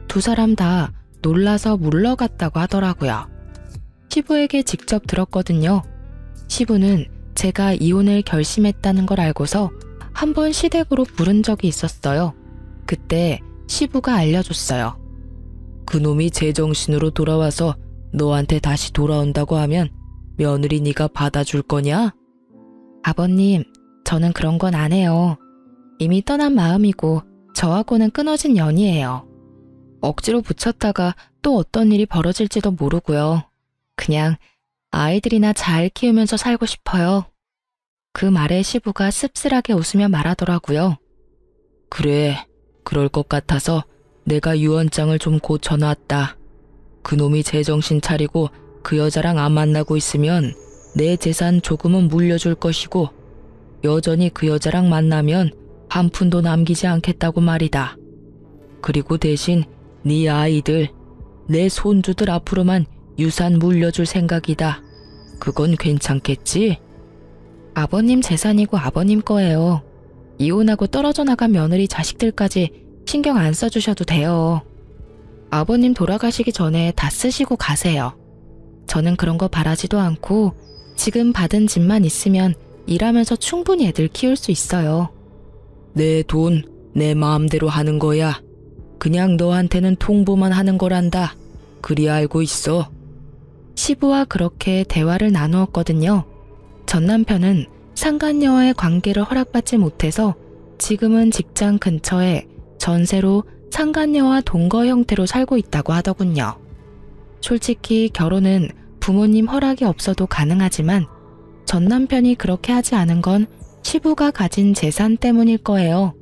두 사람 다 놀라서 물러갔다고 하더라고요. 시부에게 직접 들었거든요. 시부는 제가 이혼을 결심했다는 걸 알고서 한 번 시댁으로 부른 적이 있었어요. 그때 시부가 알려줬어요. 그놈이 제정신으로 돌아와서 너한테 다시 돌아온다고 하면 며느리 네가 받아줄 거냐? 아버님, 저는 그런 건 안 해요. 이미 떠난 마음이고 저하고는 끊어진 연이에요. 억지로 붙였다가 또 어떤 일이 벌어질지도 모르고요. 그냥 아이들이나 잘 키우면서 살고 싶어요. 그 말에 시부가 씁쓸하게 웃으며 말하더라고요. 그래, 그럴 것 같아서 내가 유언장을 좀 고쳐놨다. 그놈이 제정신 차리고 그 여자랑 안 만나고 있으면 내 재산 조금은 물려줄 것이고 여전히 그 여자랑 만나면 한 푼도 남기지 않겠다고 말이다. 그리고 대신 네 아이들, 내 손주들 앞으로만 유산 물려줄 생각이다. 그건 괜찮겠지? 아버님 재산이고 아버님 거예요. 이혼하고 떨어져 나간 며느리 자식들까지 신경 안 써주셔도 돼요. 아버님 돌아가시기 전에 다 쓰시고 가세요. 저는 그런 거 바라지도 않고 지금 받은 집만 있으면 일하면서 충분히 애들 키울 수 있어요. 내 돈, 내 마음대로 하는 거야. 그냥 너한테는 통보만 하는 거란다. 그리 알고 있어. 시부와 그렇게 대화를 나누었거든요. 전 남편은 상간녀와의 관계를 허락받지 못해서 지금은 직장 근처에 전세로 상간녀와 동거 형태로 살고 있다고 하더군요. 솔직히 결혼은 부모님 허락이 없어도 가능하지만 전 남편이 그렇게 하지 않은 건 시부가 가진 재산 때문일 거예요.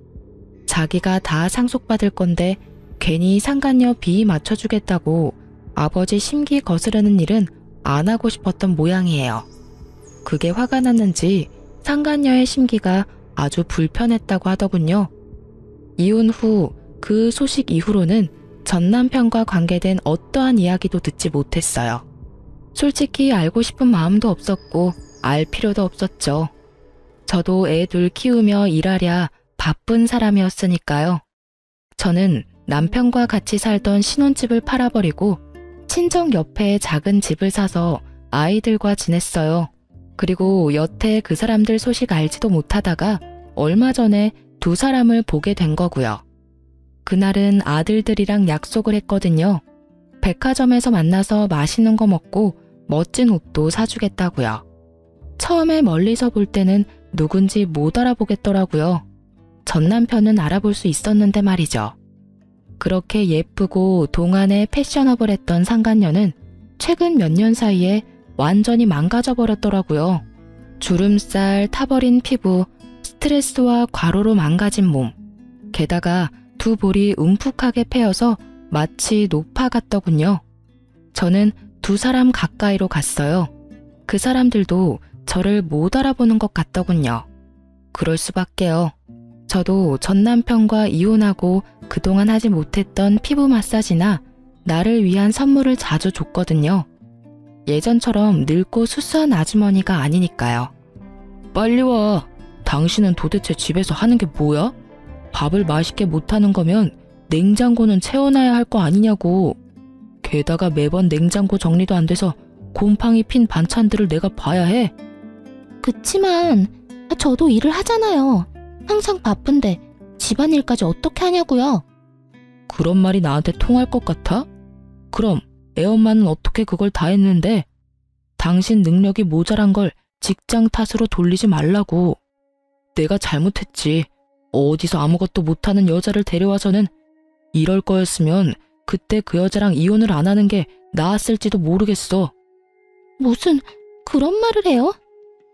자기가 다 상속받을 건데 괜히 상간녀 비위 맞춰주겠다고 아버지 심기 거스르는 일은 안 하고 싶었던 모양이에요. 그게 화가 났는지 상간녀의 심기가 아주 불편했다고 하더군요. 이혼 후 그 소식 이후로는 전 남편과 관계된 어떠한 이야기도 듣지 못했어요. 솔직히 알고 싶은 마음도 없었고 알 필요도 없었죠. 저도 애 둘 키우며 일하랴 바쁜 사람이었으니까요. 저는 남편과 같이 살던 신혼집을 팔아버리고 친정 옆에 작은 집을 사서 아이들과 지냈어요. 그리고 여태 그 사람들 소식 알지도 못하다가 얼마 전에 두 사람을 보게 된 거고요. 그날은 아들들이랑 약속을 했거든요. 백화점에서 만나서 맛있는 거 먹고 멋진 옷도 사주겠다고요. 처음에 멀리서 볼 때는 누군지 못 알아보겠더라고요. 전 남편은 알아볼 수 있었는데 말이죠. 그렇게 예쁘고 동안에 패셔너블했던 상간녀는 최근 몇 년 사이에 완전히 망가져 버렸더라고요. 주름살, 타버린 피부, 스트레스와 과로로 망가진 몸, 게다가 두 볼이 움푹하게 패여서 마치 노파 같더군요. 저는 두 사람 가까이로 갔어요. 그 사람들도 저를 못 알아보는 것 같더군요. 그럴 수밖에요. 저도 전 남편과 이혼하고 그동안 하지 못했던 피부 마사지나 나를 위한 선물을 자주 줬거든요. 예전처럼 늙고 수수한 아주머니가 아니니까요. 빨리 와. 당신은 도대체 집에서 하는 게 뭐야? 밥을 맛있게 못하는 거면 냉장고는 채워놔야 할 거 아니냐고. 게다가 매번 냉장고 정리도 안 돼서 곰팡이 핀 반찬들을 내가 봐야 해. 그치만 저도 일을 하잖아요. 항상 바쁜데 집안일까지 어떻게 하냐고요. 그런 말이 나한테 통할 것 같아? 그럼 애엄마는 어떻게 그걸 다 했는데? 당신 능력이 모자란 걸 직장 탓으로 돌리지 말라고. 내가 잘못했지. 어디서 아무것도 못하는 여자를 데려와서는. 이럴 거였으면 그때 그 여자랑 이혼을 안 하는 게 나았을지도 모르겠어. 무슨 그런 말을 해요?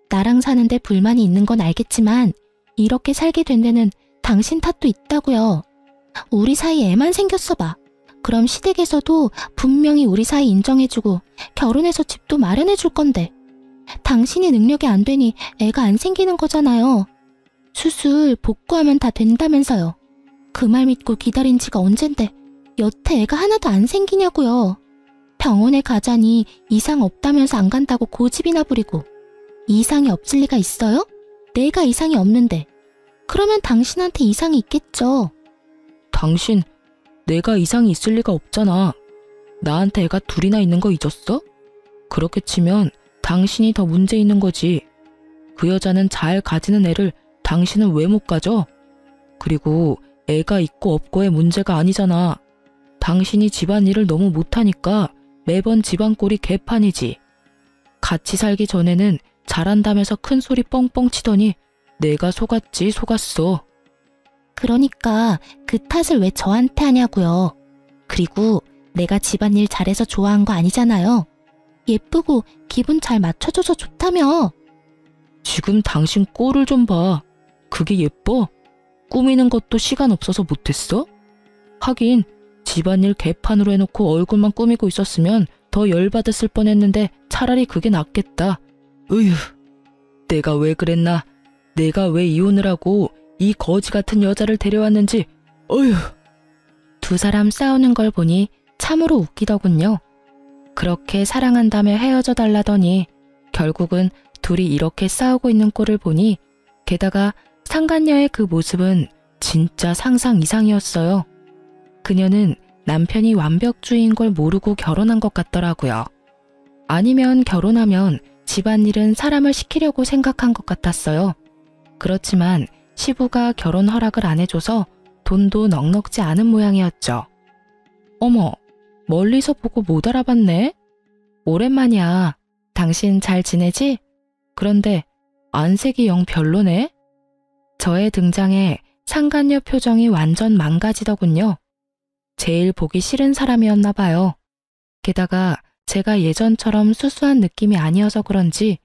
나랑 사는데 불만이 있는 건 알겠지만 이렇게 살게 된 데는 당신 탓도 있다고요. 우리 사이에 애만 생겼어 봐. 그럼 시댁에서도 분명히 우리 사이 인정해주고 결혼해서 집도 마련해줄 건데 당신이 능력이 안 되니 애가 안 생기는 거잖아요. 수술 복구하면 다 된다면서요. 그 말 믿고 기다린 지가 언젠데 여태 애가 하나도 안 생기냐고요. 병원에 가자니 이상 없다면서 안 간다고 고집이나 부리고. 이상이 없을 리가 있어요? 내가 이상이 없는데. 그러면 당신한테 이상이 있겠죠. 당신, 내가 이상이 있을 리가 없잖아. 나한테 애가 둘이나 있는 거 잊었어? 그렇게 치면 당신이 더 문제 있는 거지. 그 여자는 잘 가지는 애를 당신은 왜 못 가져? 그리고 애가 있고 없고의 문제가 아니잖아. 당신이 집안일을 너무 못하니까 매번 집안꼴이 개판이지. 같이 살기 전에는 잘한다면서 큰 소리 뻥뻥 치더니 내가 속았어. 그러니까 그 탓을 왜 저한테 하냐고요. 그리고 내가 집안일 잘해서 좋아한 거 아니잖아요. 예쁘고 기분 잘 맞춰줘서 좋다며. 지금 당신 꼴을 좀 봐. 그게 예뻐? 꾸미는 것도 시간 없어서 못했어? 하긴 집안일 개판으로 해놓고 얼굴만 꾸미고 있었으면 더 열받았을 뻔했는데 차라리 그게 낫겠다. 으휴, 내가 왜 그랬나? 내가 왜 이혼을 하고 이 거지 같은 여자를 데려왔는지. 어휴. 두 사람 싸우는 걸 보니 참으로 웃기더군요. 그렇게 사랑한다며 헤어져 달라더니 결국은 둘이 이렇게 싸우고 있는 꼴을 보니 게다가 상간녀의 그 모습은 진짜 상상 이상이었어요. 그녀는 남편이 완벽주의인 걸 모르고 결혼한 것 같더라고요. 아니면 결혼하면 집안일은 사람을 시키려고 생각한 것 같았어요. 그렇지만 시부가 결혼 허락을 안 해줘서 돈도 넉넉지 않은 모양이었죠. 어머, 멀리서 보고 못 알아봤네? 오랜만이야. 당신 잘 지내지? 그런데 안색이 영 별로네? 저의 등장에 상간녀 표정이 완전 망가지더군요. 제일 보기 싫은 사람이었나 봐요. 게다가 제가 예전처럼 수수한 느낌이 아니어서 그런지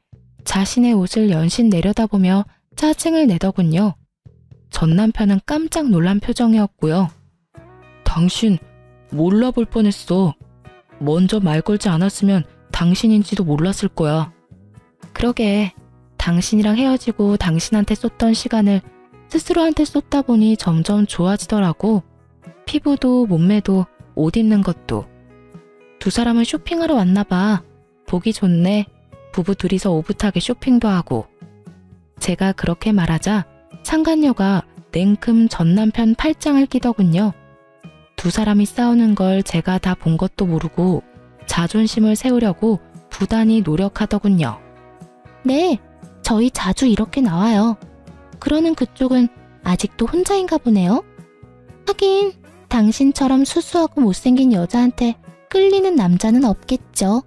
자신의 옷을 연신 내려다보며 짜증을 내더군요. 전 남편은 깜짝 놀란 표정이었고요. 당신 몰라볼 뻔했어. 먼저 말 걸지 않았으면 당신인지도 몰랐을 거야. 그러게, 당신이랑 헤어지고 당신한테 쏟던 시간을 스스로한테 쏟다 보니 점점 좋아지더라고. 피부도 몸매도 옷 입는 것도. 두 사람은 쇼핑하러 왔나 봐. 보기 좋네. 부부 둘이서 오붓하게 쇼핑도 하고. 제가 그렇게 말하자 상간녀가 냉큼 전 남편 팔짱을 끼더군요. 두 사람이 싸우는 걸 제가 다 본 것도 모르고 자존심을 세우려고 부단히 노력하더군요. 네, 저희 자주 이렇게 나와요. 그러는 그쪽은 아직도 혼자인가 보네요. 하긴 당신처럼 수수하고 못생긴 여자한테 끌리는 남자는 없겠죠.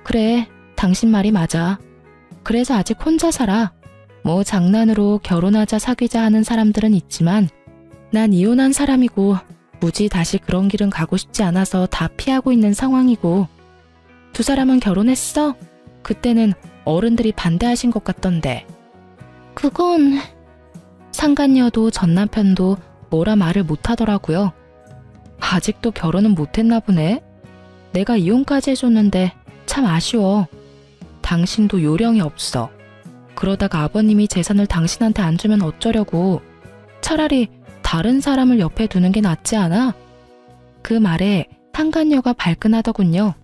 그래, 당신 말이 맞아. 그래서 아직 혼자 살아. 뭐 장난으로 결혼하자 사귀자 하는 사람들은 있지만 난 이혼한 사람이고 굳이 다시 그런 길은 가고 싶지 않아서 다 피하고 있는 상황이고. 두 사람은 결혼했어? 그때는 어른들이 반대하신 것 같던데. 그건... 상간녀도 전 남편도 뭐라 말을 못하더라고요. 아직도 결혼은 못했나 보네. 내가 이혼까지 해줬는데 참 아쉬워. 당신도 요령이 없어. 그러다가 아버님이 재산을 당신한테 안 주면 어쩌려고. 차라리 다른 사람을 옆에 두는 게 낫지 않아? 그 말에 상간녀가 발끈하더군요.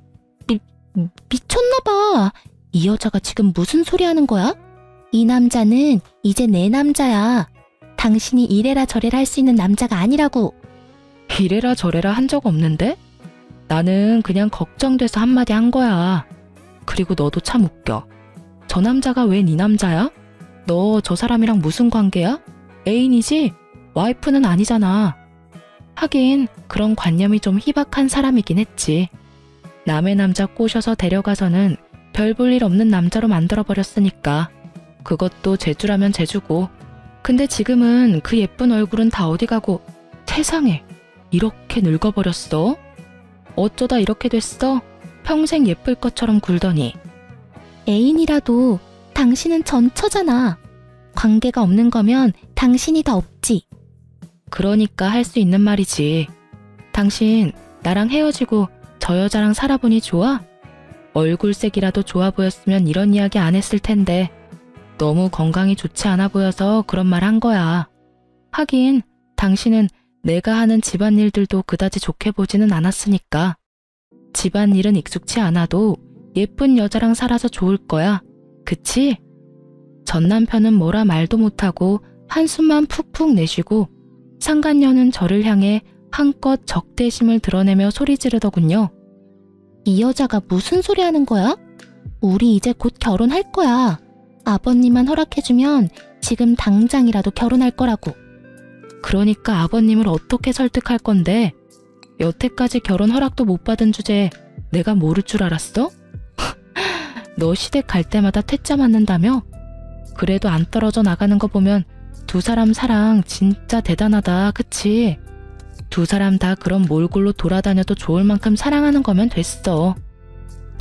미쳤나봐. 이 여자가 지금 무슨 소리 하는 거야? 이 남자는 이제 내 남자야. 당신이 이래라 저래라 할 수 있는 남자가 아니라고. 이래라 저래라 한 적 없는데? 나는 그냥 걱정돼서 한마디 한 거야. 그리고 너도 참 웃겨. 저 남자가 왜 네 남자야? 너 저 사람이랑 무슨 관계야? 애인이지? 와이프는 아니잖아. 하긴 그런 관념이 좀 희박한 사람이긴 했지. 남의 남자 꼬셔서 데려가서는 별 볼 일 없는 남자로 만들어버렸으니까. 그것도 재주라면 재주고. 근데 지금은 그 예쁜 얼굴은 다 어디 가고 세상에 이렇게 늙어버렸어? 어쩌다 이렇게 됐어? 평생 예쁠 것처럼 굴더니. 애인이라도 당신은 전처잖아. 관계가 없는 거면 당신이 다 없지. 그러니까 할 수 있는 말이지. 당신 나랑 헤어지고 저 여자랑 살아보니 좋아? 얼굴색이라도 좋아 보였으면 이런 이야기 안 했을 텐데 너무 건강이 좋지 않아 보여서 그런 말 한 거야. 하긴 당신은 내가 하는 집안일들도 그다지 좋게 보지는 않았으니까. 집안일은 익숙치 않아도 예쁜 여자랑 살아서 좋을 거야. 그치? 전 남편은 뭐라 말도 못하고 한숨만 푹푹 내쉬고 상간녀는 저를 향해 한껏 적대심을 드러내며 소리 지르더군요. 이 여자가 무슨 소리 하는 거야? 우리 이제 곧 결혼할 거야. 아버님만 허락해주면 지금 당장이라도 결혼할 거라고. 그러니까 아버님을 어떻게 설득할 건데? 여태까지 결혼 허락도 못 받은 주제에 내가 모를 줄 알았어? 너 시댁 갈 때마다 퇴짜 맞는다며? 그래도 안 떨어져 나가는 거 보면 두 사람 사랑 진짜 대단하다, 그치? 두 사람 다 그런 몰골로 돌아다녀도 좋을 만큼 사랑하는 거면 됐어.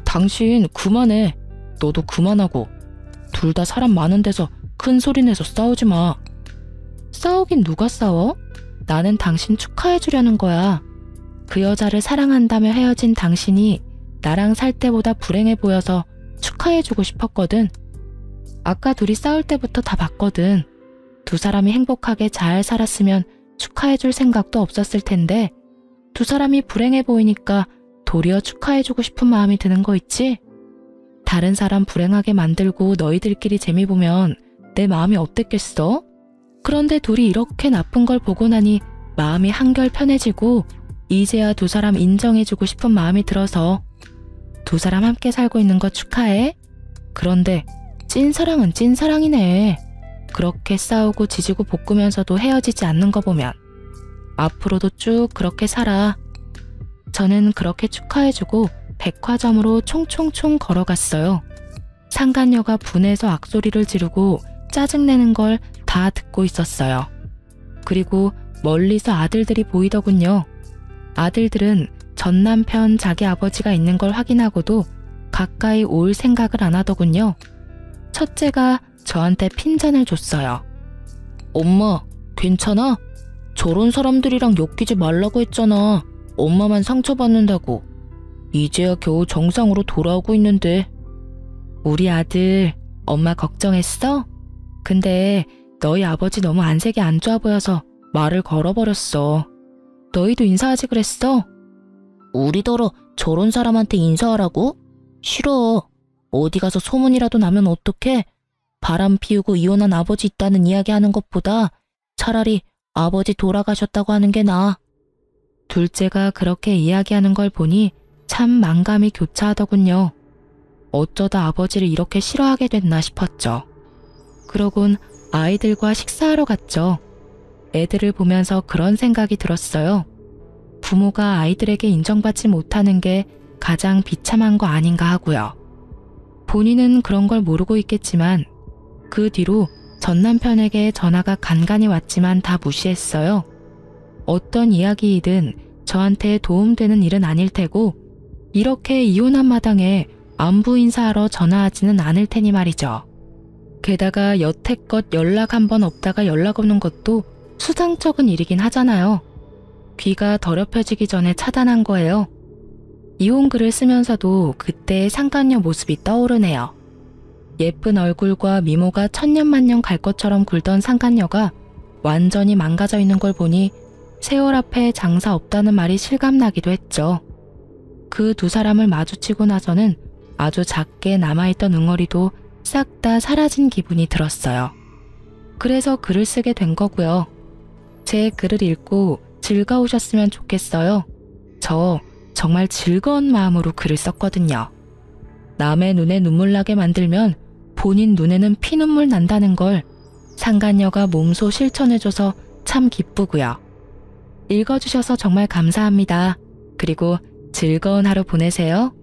당신 그만해. 너도 그만하고. 둘 다 사람 많은 데서 큰 소리 내서 싸우지 마. 싸우긴 누가 싸워? 나는 당신 축하해 주려는 거야. 그 여자를 사랑한다며 헤어진 당신이 나랑 살 때보다 불행해 보여서 축하해 주고 싶었거든. 아까 둘이 싸울 때부터 다 봤거든. 두 사람이 행복하게 잘 살았으면 축하해 줄 생각도 없었을 텐데 두 사람이 불행해 보이니까 도리어 축하해 주고 싶은 마음이 드는 거 있지? 다른 사람 불행하게 만들고 너희들끼리 재미 보면 내 마음이 어땠겠어? 그런데 둘이 이렇게 나쁜 걸 보고 나니 마음이 한결 편해지고 이제야 두 사람 인정해주고 싶은 마음이 들어서 두 사람 함께 살고 있는 거 축하해. 그런데 찐사랑은 찐사랑이네. 그렇게 싸우고 지지고 볶으면서도 헤어지지 않는 거 보면 앞으로도 쭉 그렇게 살아. 저는 그렇게 축하해주고 백화점으로 총총총 걸어갔어요. 상간녀가 분해서 악소리를 지르고 짜증내는 걸 다 듣고 있었어요. 그리고 멀리서 아들들이 보이더군요. 아들들은 전 남편 자기 아버지가 있는 걸 확인하고도 가까이 올 생각을 안 하더군요. 첫째가 저한테 핀잔을 줬어요. 엄마, 괜찮아? 저런 사람들이랑 엮이지 말라고 했잖아. 엄마만 상처받는다고. 이제야 겨우 정상으로 돌아오고 있는데. 우리 아들, 엄마 걱정했어? 근데 너희 아버지 너무 안색이 안 좋아 보여서 말을 걸어버렸어. 너희도 인사하지 그랬어? 우리더러 저런 사람한테 인사하라고? 싫어. 어디 가서 소문이라도 나면 어떡해? 바람 피우고 이혼한 아버지 있다는 이야기 하는 것보다 차라리 아버지 돌아가셨다고 하는 게 나아. 둘째가 그렇게 이야기하는 걸 보니 참 만감이 교차하더군요. 어쩌다 아버지를 이렇게 싫어하게 됐나 싶었죠. 그러곤 아이들과 식사하러 갔죠. 애들을 보면서 그런 생각이 들었어요. 부모가 아이들에게 인정받지 못하는 게 가장 비참한 거 아닌가 하고요. 본인은 그런 걸 모르고 있겠지만 그 뒤로 전 남편에게 전화가 간간히 왔지만 다 무시했어요. 어떤 이야기이든 저한테 도움되는 일은 아닐 테고 이렇게 이혼한 마당에 안부 인사하러 전화하지는 않을 테니 말이죠. 게다가 여태껏 연락 한 번 없다가 연락 오는 것도 수상쩍은 일이긴 하잖아요. 귀가 더럽혀지기 전에 차단한 거예요. 이혼 글을 쓰면서도 그때의 상간녀 모습이 떠오르네요. 예쁜 얼굴과 미모가 천년만년 갈 것처럼 굴던 상간녀가 완전히 망가져 있는 걸 보니 세월 앞에 장사 없다는 말이 실감나기도 했죠. 그 두 사람을 마주치고 나서는 아주 작게 남아있던 응어리도 싹 다 사라진 기분이 들었어요. 그래서 글을 쓰게 된 거고요. 제 글을 읽고 즐거우셨으면 좋겠어요. 저 정말 즐거운 마음으로 글을 썼거든요. 남의 눈에 눈물 나게 만들면 본인 눈에는 피눈물 난다는 걸 상간녀가 몸소 실천해줘서 참 기쁘고요. 읽어주셔서 정말 감사합니다. 그리고 즐거운 하루 보내세요.